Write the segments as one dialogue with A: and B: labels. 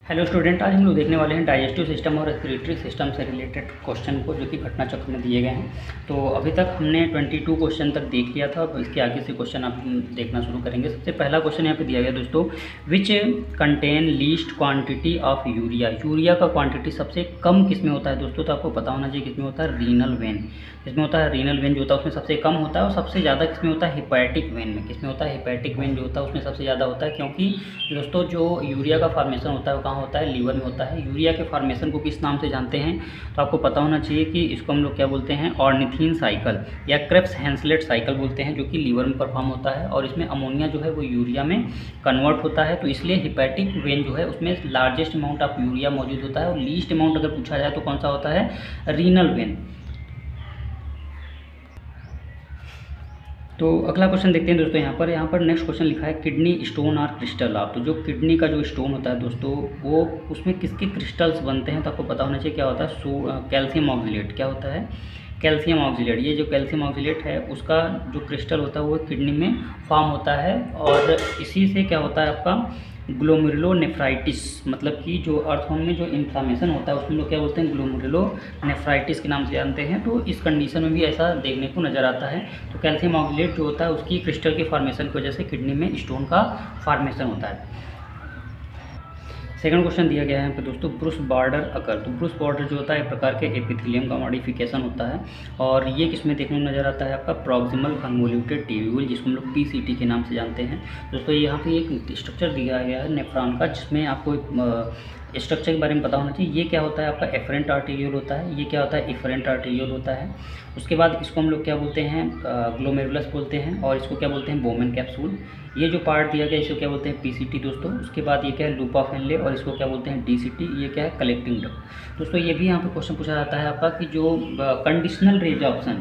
A: Hello student, आज हम लोग देखने वाले हैं डाइजेस्टिव सिस्टम और रेस्पिरेटरी सिस्टम से रिलेटेड क्वेश्चन को, जो कि घटना चक्र में दिए गए हैं। तो अभी तक हमने 22 क्वेश्चन तक देख लिया था। अब इसके आगे से क्वेश्चन आप देखना शुरू करेंगे। सबसे पहला क्वेश्चन यहाँ पे दिया गया दोस्तों, which contain least quantity of urea. Urea का क्वांटिटी सबसे कम किस में होता है दोस्तों? तो आपको पता होना चाहिए किस में होता है, रीनल वेन। इसमें होता है रीनल वेन जो होता है उसमें सबसे कम होता है, और सबसे ज़्यादा किस में होता है, हिपैटिक वेन में। किस में होता है, हिपैटिक वेन जो होता है उसमें सबसे ज़्यादा होता है, क्योंकि दोस्तों जो यूरिया का फॉर्मेशन होता है वो कहाँ होता है, लीवर में होता है। यूरिया के फॉर्मेशन को किस नाम से जानते हैं? तो आपको पता होना चाहिए कि इसको हम लोग क्या बोलते हैं, ऑर्निथीन साइकिल या क्रेब्स हैंसलेट साइकिल बोलते हैं, जो कि लीवर में परफॉर्म होता है। और इसमें अमोनिया जो है वो यूरिया में कन्वर्ट होता है। तो इसलिए हिपैटिक वेन जो है उसमें लार्जेस्ट अमाउंट ऑफ यूरिया मौजूद होता है, और लीस्ट अमाउंट अगर पूछा जाए तो कौन सा होता है, रीनल वेन। तो अगला क्वेश्चन देखते हैं दोस्तों। यहाँ पर नेक्स्ट क्वेश्चन लिखा है, किडनी स्टोन और क्रिस्टल ऑफ। तो जो किडनी का जो स्टोन होता है दोस्तों, वो उसमें किसके क्रिस्टल्स बनते हैं? तो आपको पता होना चाहिए क्या होता है, कैल्शियम ऑक्जिलेट। क्या होता है, कैल्शियम ऑक्जिलेट। ये जो कैल्शियम ऑक्जिलेट है उसका जो क्रिस्टल होता है वो किडनी में फॉर्म होता है, और इसी से क्या होता है आपका ग्लोमेरुलोनेफ्राइटिस, मतलब कि जो अर्थोन में जो इन्फ्लामेशन होता है उसमें लोग क्या बोलते हैं, ग्लोमेरुलोनेफ्राइटिस के नाम से जानते हैं। तो इस कंडीशन में भी ऐसा देखने को नज़र आता है। तो कैल्शियम ऑक्जिलेट जो होता है उसकी क्रिस्टल के फॉर्मेशन की वजह से किडनी में स्टोन का फॉर्मेशन होता है। सेकंड क्वेश्चन दिया गया है यहाँ पे दोस्तों, ब्रूस बॉर्डर अकर। तो ब्रूस बॉर्डर जो होता है एक प्रकार के एपिथेलियम का मॉडिफिकेशन होता है, और ये किसमें देखने को नज़र आता है, आपका प्रॉक्सिमल कन्वोल्यूटेड ट्यूब्यूल, जिसको हम लोग पीसीटी के नाम से जानते हैं। दोस्तों यहाँ पे एक स्ट्रक्चर दिया गया है नेफ्रॉन का, जिसमें आपको एक स्ट्रक्चर के बारे में पता होना चाहिए। ये क्या होता है, आपका एफरेंट आर्टेरियोल होता है। ये क्या होता है, इफरेंट आर्टेरियोल होता है। उसके बाद इसको हम लोग क्या बोलते हैं, ग्लोमेरुलस बोलते हैं, और इसको क्या बोलते हैं, बोमेन कैप्सूल। ये जो पार्ट दिया गया इसको क्या बोलते हैं, पीसीटी दोस्तों। उसके बाद ये क्या है, लूप ऑफ हेनले, और इसको क्या बोलते हैं, डीसीटी। ये क्या है, कलेक्टिंग डक्ट। दोस्तों ये भी यहाँ पे क्वेश्चन पूछा जाता है आपका कि जो कंडीशनल रीएब्जॉर्प्शन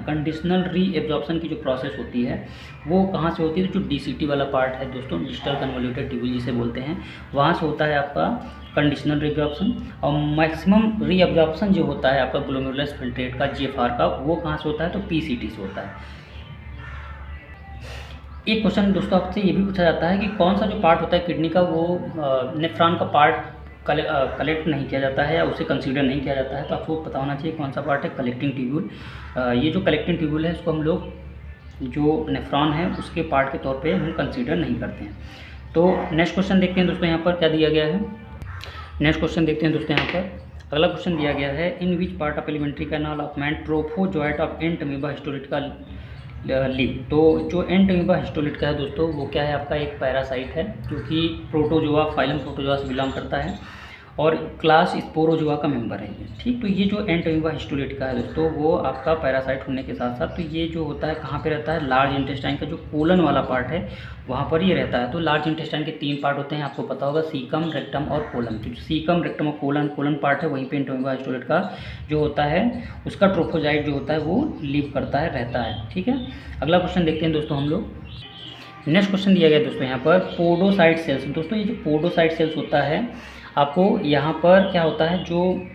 A: की जो प्रोसेस होती है वो कहाँ से होती है? तो जो डीसीटी वाला पार्ट है दोस्तों, डिजिटल कन्वोल्यूटेड ट्यूब्यूल जिसे बोलते हैं, वहाँ से होता है आपका कंडीशनल रीअब्जॉर्प्शन। और मैक्सिमम रीअब्जॉर्प्शन जो होता है आपका ग्लोमेरुलस फिल्ट्रेट का, जीएफआर का, वो कहाँ से होता है? तो पीसीटी से होता है। एक क्वेश्चन दोस्तों आपसे ये भी पूछा जाता है कि कौन सा जो पार्ट होता है किडनी का, वो नेफ्रॉन का पार्ट कलेक्ट नहीं किया जाता है या उसे कंसीडर नहीं किया जाता है। तो आपको पता होना चाहिए कौन सा पार्ट है, कलेक्टिंग ट्यूब्यूल। ये जो कलेक्टिंग ट्यूब्यूल है इसको हम लोग जो नेफ्रॉन है उसके पार्ट के तौर पे हम कंसीडर नहीं करते हैं। तो नेक्स्ट क्वेश्चन देखते हैं दोस्तों, यहाँ पर क्या दिया गया है। नेक्स्ट क्वेश्चन देखते हैं दोस्तों, यहाँ पर अगला क्वेश्चन दिया गया है, in which part of alimentary canal of man trophozoite of Entamoeba histolytica live. तो जो एंट अमीबा हिस्टोलिटिका है दोस्तों, वो क्या है, आपका एक पैरासाइट है जो कि प्रोटोजोआ, फाइलम प्रोटोजोआ से बिलोंग करता है, और क्लास स्पोरोजोआ का मेंबर है ये। ठीक, तो ये जो एंट अमीबा हिस्टोलिटिका है दोस्तों, वो आपका पैरासाइट होने के साथ साथ, तो ये जो होता है कहाँ पे रहता है, लार्ज इंटेस्टाइन का जो कोलन वाला पार्ट है वहाँ पर ये रहता है। तो लार्ज इंटेस्टाइन के 3 पार्ट होते हैं, आपको पता होगा, सीकम, रेक्टम और कोलन। तो सीकम, रेक्टम और कोलन पार्ट है, वहीं पे एंट अमीबा हिस्टोलिटिका जो होता है उसका ट्रोफोजाइट जो होता है वो लीव करता है, रहता है। ठीक है, अगला क्वेश्चन देखते हैं दोस्तों हम लोग। नेक्स्ट क्वेश्चन दिया गया दोस्तों यहाँ पर, पोडोसाइट सेल्स। दोस्तों ये जो पोडोसाइट सेल्स होता है, आपको यहाँ पर क्या होता है, जो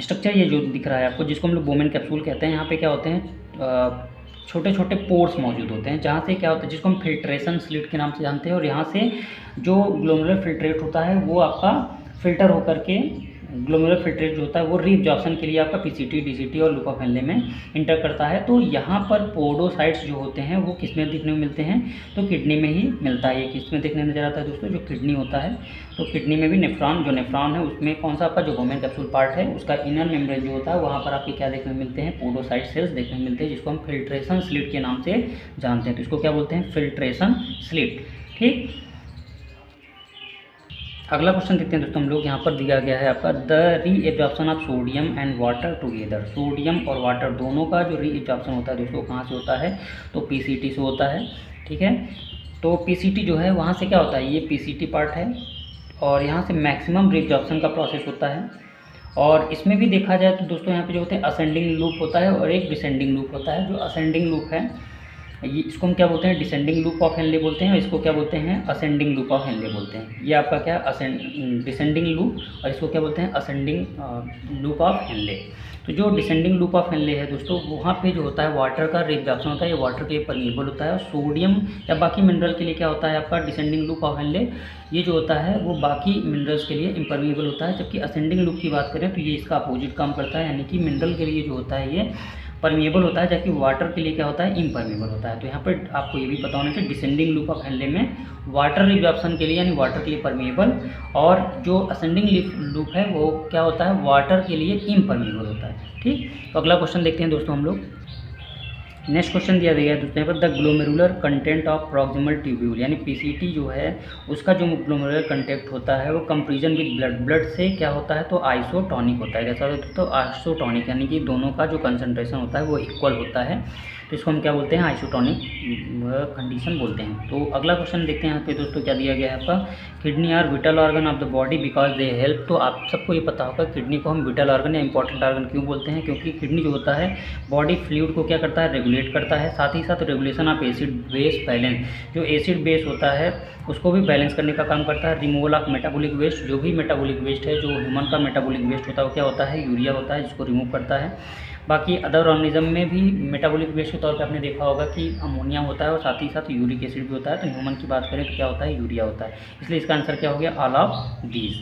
A: स्ट्रक्चर ये जो दिख रहा है आपको, जिसको हम लोग बोमेन कैप्सूल कहते हैं, यहाँ पे क्या होते हैं, छोटे छोटे पोर्स मौजूद होते हैं, जहाँ से क्या होता है, जिसको हम फिल्ट्रेशन स्लिट के नाम से जानते हैं, और यहाँ से जो ग्लोमेरुलर फिल्ट्रेट होता है वो आपका फिल्टर होकर के ग्लोमेरुलर फिल्ट्रेट जो होता है वो रीअब्जॉर्प्शन के लिए आपका पीसीटी, डीसीटी और लूप ऑफ हेनले में इंटर करता है। तो यहाँ पर पोडोसाइट्स जो होते हैं वो किस में देखने को मिलते हैं, तो किडनी में ही मिलता है। ये किस में देखने नजर आता है दोस्तों, जो किडनी होता है, तो किडनी में भी नेफ्रॉन है उसमें कौन सा, आपका जो बोमेन कैप्सूल पार्ट है उसका इनर मेम्ब्रेन जो होता है वहाँ पर आपके क्या देखने को मिलते हैं, पोडोसाइट सेल्स देखने को मिलते हैं, जिसको हम फिल्ट्रेशन स्लिट के नाम से जानते हैं। तो इसको क्या बोलते हैं, फिल्ट्रेशन स्लिट। ठीक, अगला क्वेश्चन देखते हैं दोस्तों हम लोग। यहाँ पर दिया गया है आपका, the reabsorption of sodium and water together. Sodium और वाटर दोनों का जो रीएब्जॉर्प्शन होता है दोस्तों कहाँ से होता है, तो पीसीटी से होता है। ठीक है, तो पीसीटी जो है वहाँ से क्या होता है, ये पीसीटी पार्ट है, और यहाँ से मैक्सिमम रीएब्जॉर्प्शन का प्रोसेस होता है। और इसमें भी देखा जाए तो दोस्तों यहाँ पे जो होते हैं असेंडिंग लूप होता है और एक डिसेंडिंग लूप होता है। जो असेंडिंग लूप है ये, इसको हम क्या बोलते हैं, डिसेंडिंग लूप ऑफ हेनले बोलते हैं, और इसको क्या बोलते हैं, असेंडिंग लूप ऑफ हेनले बोलते हैं। ये आपका क्या, डिसेंडिंग लूप और इसको क्या बोलते हैं, असेंडिंग लूप ऑफ हेनले। तो जो डिसेंडिंग लूप ऑफ हेनले है दोस्तों, वहाँ पे जो होता है वाटर का रिएब्जॉर्प्शन होता है, ये वाटर के परमिएबल होता है। और सोडियम या बाकी मिनरल के लिए क्या होता है आपका डिसेंडिंग लूप ऑफ हेनले, ये जो होता है वो बाकी मिनरल्स के लिए इम्परमिएबल होता है। जबकि असेंडिंग लूप की बात करें तो ये इसका अपोजिट काम करता है, यानी कि मिनरल के लिए जो होता है ये परमिएबल होता है, जबकि वाटर के लिए क्या होता है, इम्परमिएबल होता है। तो यहाँ पर आपको ये भी पता होना चाहिए, डिसेंडिंग लूप ऑफ हेनले में वाटर रिएब्जॉर्प्शन के लिए यानी वाटर के लिए परमिएबल, और जो असेंडिंग लूप है वो क्या होता है, वाटर के लिए इम्परमिएबल होता है। ठीक, तो अगला क्वेश्चन देखते हैं दोस्तों हम लोग। नेक्स्ट क्वेश्चन दिया गया है दोस्तों यहाँ पर, the glomerular content of proximal tubule, यानी पीसीटी जो है उसका जो ग्लोमेरुलर कंटेंट होता है वो कंपेरिजन विद ब्लड से क्या होता है, तो आइसोटोनिक होता है। कैसा होता है, तो आइसोटोनिक, यानी कि दोनों का जो कंसंट्रेशन होता है वो इक्वल होता है। तो इसको हम क्या बोलते हैं, आइसोटोनिक कंडीशन बोलते हैं। तो अगला क्वेश्चन देखते हैं यहाँ पे दोस्तों, क्या दिया गया है आपका, kidney are vital organ of the body because they help. तो आप सबको ये पता होगा किडनी को हम विटल ऑर्गन या इंपॉर्टेंट ऑर्गन क्यों बोलते हैं, क्योंकि किडनी जो होता है बॉडी फ्लूइड को क्या करता है, रेगुलेट करता है। साथ ही साथ regulation of acid base balance, जो एसिड बेस होता है उसको भी बैलेंस करने का काम करता है। रिमूवल ऑफ मेटाबॉलिक वेस्ट, जो भी मेटाबॉलिक वेस्ट है, जो ह्यूमन का मेटाबॉलिक वेस्ट होता है वो क्या होता है, यूरिया होता है, जिसको रिमूव करता है। बाकी अदर ऑर्गेनिज्म में भी मेटाबॉलिक वेस्ट के तौर पे आपने देखा होगा कि अमोनिया होता है और साथ ही साथ यूरिक एसिड भी होता है। तो ह्यूमन की बात करें तो क्या होता है, यूरिया होता है। इसलिए इसका आंसर क्या हो गया, ऑल ऑफ दीज।